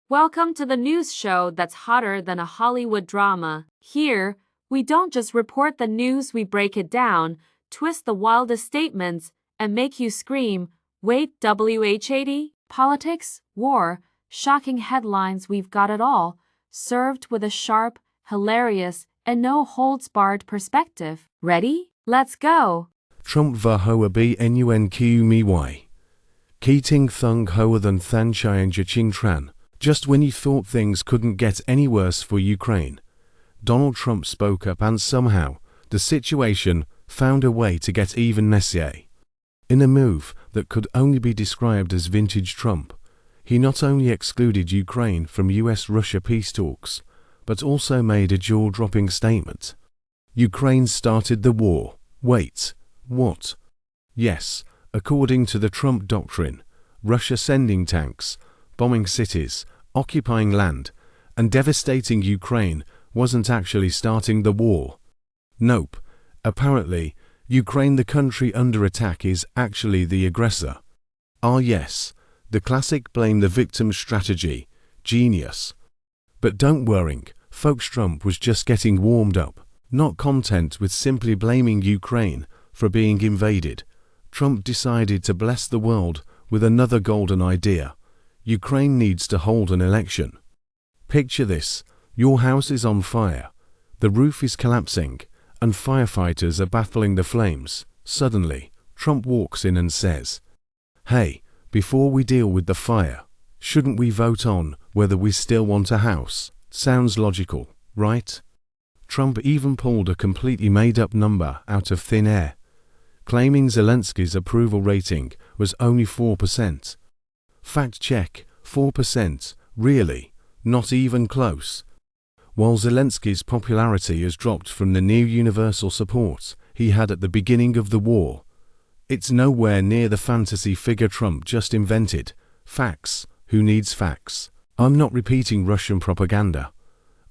Welcome to the news show that's hotter than a Hollywood drama. Here, we don't just report the news, we break it down, twist the wildest statements, and make you scream, wait, WH80? Politics, war, shocking headlines, we've got it all, served with a sharp, hilarious, and no-holds-barred perspective. Ready? Let's go! Trump va hoa bnunq my. Keating thung hoa than than chien ching tran. Just when you thought things couldn't get any worse for Ukraine, Donald Trump spoke up and somehow, the situation found a way to get even messier. In a move that could only be described as vintage Trump, he not only excluded Ukraine from US-Russia peace talks, but also made a jaw-dropping statement. Ukraine started the war. Wait, what? Yes, according to the Trump doctrine, Russia sending tanks, bombing cities, occupying land, and devastating Ukraine wasn't actually starting the war. Nope. Apparently, Ukraine, the country under attack, is actually the aggressor. Ah yes, the classic blame the victim strategy. Genius. But don't worry, folks, Trump was just getting warmed up. Not content with simply blaming Ukraine for being invaded, Trump decided to bless the world with another golden idea. Ukraine needs to hold an election. Picture this: your house is on fire, the roof is collapsing, and firefighters are battling the flames. Suddenly, Trump walks in and says, "Hey, before we deal with the fire, shouldn't we vote on whether we still want a house?" Sounds logical, right? Trump even pulled a completely made-up number out of thin air, claiming Zelensky's approval rating was only 4%. Fact check, 4%, really, not even close. While Zelensky's popularity has dropped from the near universal support he had at the beginning of the war, it's nowhere near the fantasy figure Trump just invented. Facts, who needs facts? I'm not repeating Russian propaganda.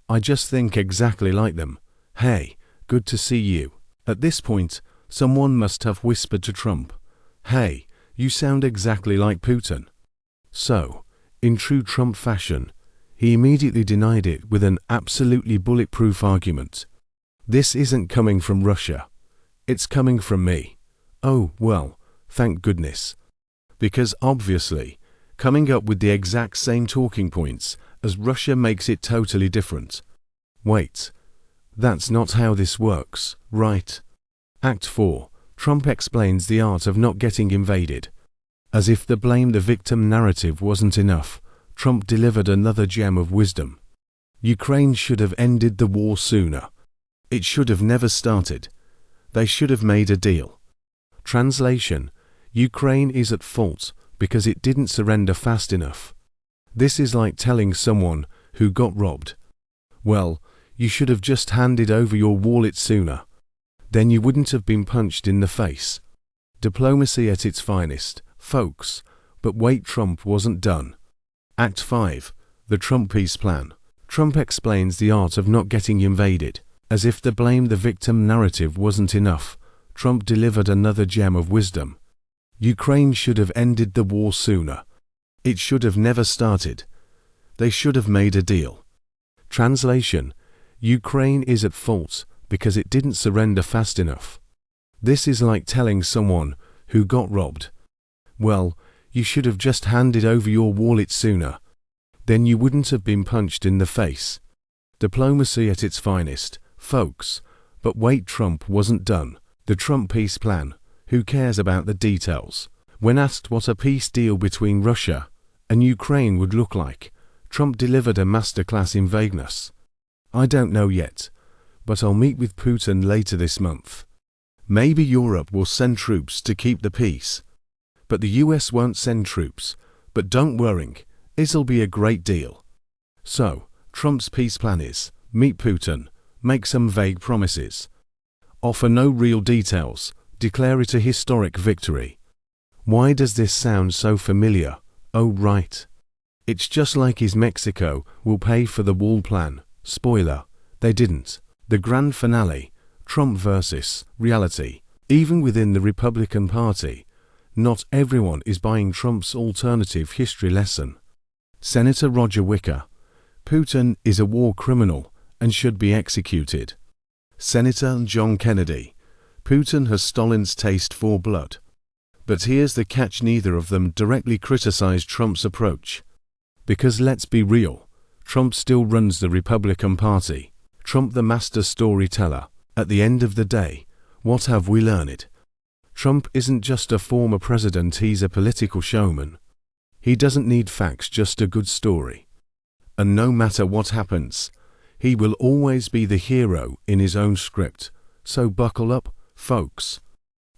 I just think exactly like them. Hey, good to see you. At this point, someone must have whispered to Trump, "Hey, you sound exactly like Putin." So, in true Trump fashion, he immediately denied it with an absolutely bulletproof argument. "This isn't coming from Russia. It's coming from me." Oh, well, thank goodness. Because obviously, coming up with the exact same talking points as Russia makes it totally different. Wait, that's not how this works, right? Act 4. Trump explains the art of not getting invaded. As if the blame the victim narrative wasn't enough, Trump delivered another gem of wisdom. Ukraine should have ended the war sooner. It should have never started. They should have made a deal. Translation: Ukraine is at fault because it didn't surrender fast enough. This is like telling someone who got robbed, "Well, you should have just handed over your wallet sooner. Then you wouldn't have been punched in the face." Diplomacy at its finest, folks. But wait, Trump wasn't done. Act 5. The Trump peace plan. Trump explains the art of not getting invaded. As if the blame the victim narrative wasn't enough, Trump delivered another gem of wisdom. Ukraine should have ended the war sooner. It should have never started. They should have made a deal. Translation: Ukraine is at fault because it didn't surrender fast enough. This is like telling someone who got robbed, "Well, you should have just handed over your wallet sooner. Then you wouldn't have been punched in the face." Diplomacy at its finest, folks. But wait, Trump wasn't done. The Trump peace plan. Who cares about the details? When asked what a peace deal between Russia and Ukraine would look like, Trump delivered a masterclass in vagueness. "I don't know yet, but I'll meet with Putin later this month. Maybe Europe will send troops to keep the peace. But the US won't send troops. But don't worry, it'll be a great deal." So, Trump's peace plan is: meet Putin, make some vague promises, offer no real details, declare it a historic victory. Why does this sound so familiar? Oh right. It's just like his Mexico will pay for the wall plan. Spoiler, they didn't. The grand finale, Trump versus reality. Even within the Republican Party, not everyone is buying Trump's alternative history lesson. Senator Roger Wicker. Putin is a war criminal and should be executed. Senator John Kennedy. Putin has Stalin's taste for blood. But here's the catch: neither of them directly criticize Trump's approach. Because let's be real, Trump still runs the Republican Party. Trump the master storyteller. At the end of the day, what have we learned? Trump isn't just a former president, he's a political showman. He doesn't need facts, just a good story. And no matter what happens, he will always be the hero in his own script. So buckle up, folks.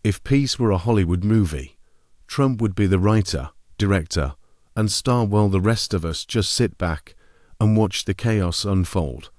If Peace were a Hollywood movie, Trump would be the writer, director, and star while the rest of us just sit back and watch the chaos unfold.